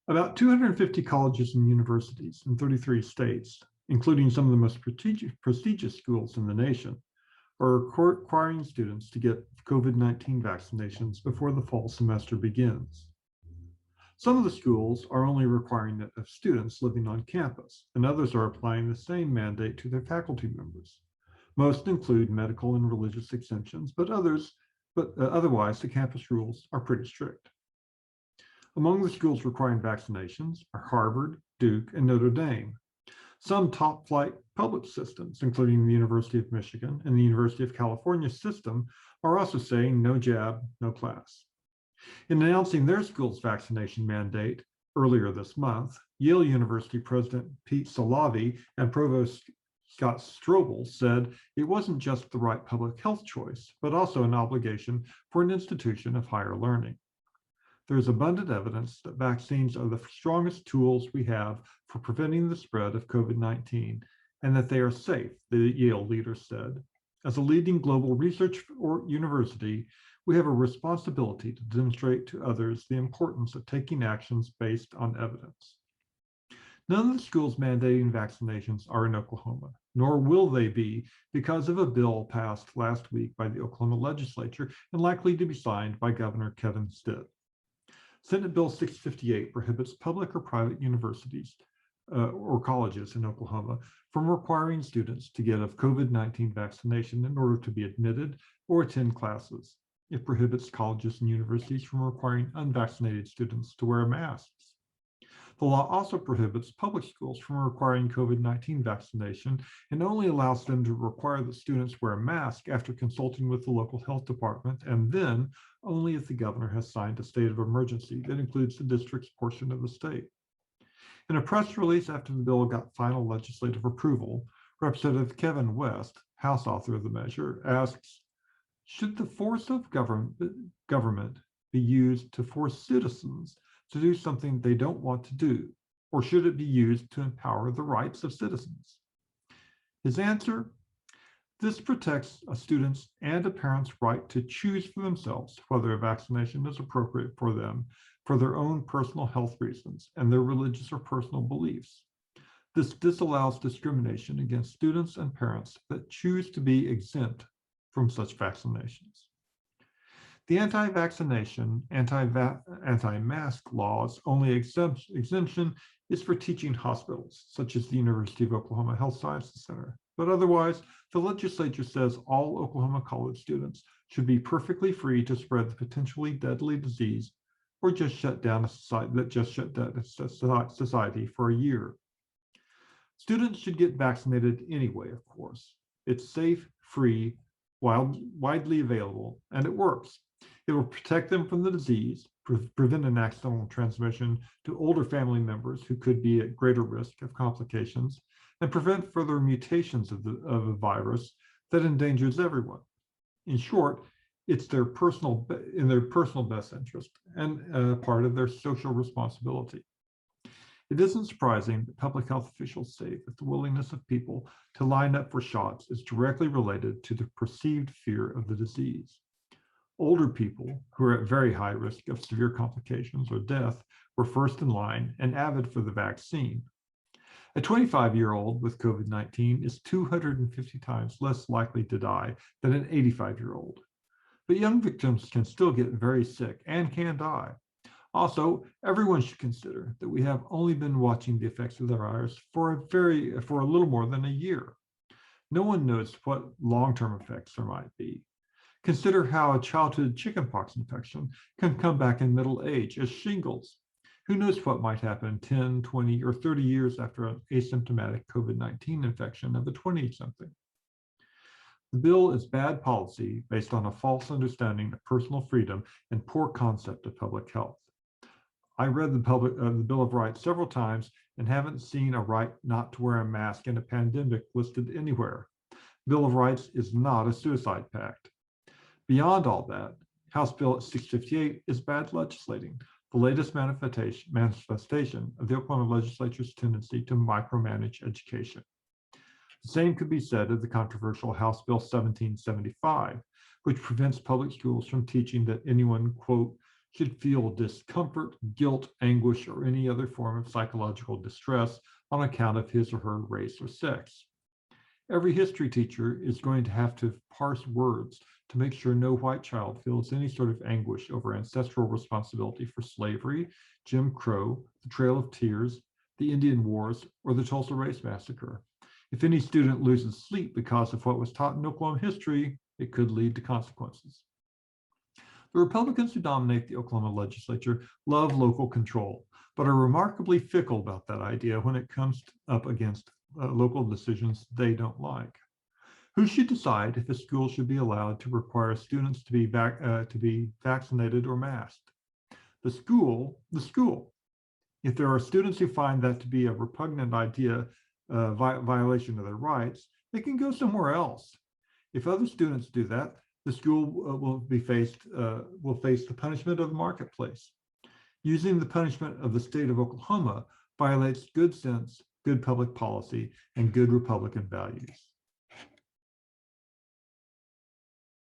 About 250 colleges and universities in 33 states, including some of the most prestigious schools in the nation, are requiring students to get COVID-19 vaccinations before the fall semester begins. Some of the schools are only requiring it of students living on campus, and others are applying the same mandate to their faculty members. Most include medical and religious exemptions, but otherwise the campus rules are pretty strict. Among the schools requiring vaccinations are Harvard, Duke, and Notre Dame. Some top-flight public systems, including the University of Michigan and the University of California system, are also saying no jab, no class. In announcing their school's vaccination mandate earlier this month, Yale University President Pete Salavi and Provost Scott Strobel said it wasn't just the right public health choice, but also an obligation for an institution of higher learning. There is abundant evidence that vaccines are the strongest tools we have for preventing the spread of COVID-19 and that they are safe, the Yale leader said. As a leading global research university, we have a responsibility to demonstrate to others the importance of taking actions based on evidence. None of the schools mandating vaccinations are in Oklahoma, nor will they be because of a bill passed last week by the Oklahoma legislature and likely to be signed by Governor Kevin Stitt. Senate Bill 658 prohibits public or private universities or colleges in Oklahoma from requiring students to get a COVID-19 vaccination in order to be admitted or attend classes. It prohibits colleges and universities from requiring unvaccinated students to wear masks. The law also prohibits public schools from requiring COVID-19 vaccination and only allows them to require that students wear a mask after consulting with the local health department, and then only if the governor has signed a state of emergency that includes the district's portion of the state. In a press release after the bill got final legislative approval, Representative Kevin West, House author of the measure, asks, should the force of government be used to force citizens to do something they don't want to do, or should it be used to empower the rights of citizens? His answer, this protects a student's and a parent's right to choose for themselves whether a vaccination is appropriate for them for their own personal health reasons and their religious or personal beliefs. This disallows discrimination against students and parents that choose to be exempt from such vaccinations. The anti-vaccination, anti-mask laws only exemption is for teaching hospitals, such as the University of Oklahoma Health Sciences Center. But otherwise, the legislature says all Oklahoma college students should be perfectly free to spread the potentially deadly disease or just shut down a society for a year. Students should get vaccinated anyway, of course. It's safe, free, widely available, and it works. It will protect them from the disease, prevent an accidental transmission to older family members who could be at greater risk of complications, and prevent further mutations of a virus that endangers everyone. In short, it's in their personal best interest and part of their social responsibility. It isn't surprising that public health officials say that the willingness of people to line up for shots is directly related to the perceived fear of the disease. Older people who are at very high risk of severe complications or death were first in line and avid for the vaccine. A 25-year-old with COVID-19 is 250 times less likely to die than an 85-year-old. But young victims can still get very sick and can die. Also, everyone should consider that we have only been watching the effects of the virus for a little more than a year. No one knows what long-term effects there might be. Consider how a childhood chickenpox infection can come back in middle age as shingles. Who knows what might happen 10, 20, or 30 years after an asymptomatic COVID-19 infection of a 20-something. The bill is bad policy based on a false understanding of personal freedom and poor concept of public health. I read the Bill of Rights several times and haven't seen a right not to wear a mask in a pandemic listed anywhere. Bill of Rights is not a suicide pact. Beyond all that, House Bill 658 is bad legislating, the latest manifestation of the Oklahoma legislature's tendency to micromanage education. The same could be said of the controversial House Bill 1775, which prevents public schools from teaching that anyone, quote, should feel discomfort, guilt, anguish, or any other form of psychological distress on account of his or her race or sex. Every history teacher is going to have to parse words to make sure no white child feels any sort of anguish over ancestral responsibility for slavery, Jim Crow, the Trail of Tears, the Indian Wars, or the Tulsa Race Massacre. If any student loses sleep because of what was taught in Oklahoma history, it could lead to consequences. The Republicans who dominate the Oklahoma legislature love local control, but are remarkably fickle about that idea when it comes up against local decisions they don't like. Who should decide if a school should be allowed to require students to be vaccinated or masked? The school. If there are students who find that to be a repugnant idea, violation of their rights, they can go somewhere else. If other students do that, the school will face the punishment of the marketplace. Using the punishment of the state of Oklahoma violates good sense, good public policy, and good Republican values.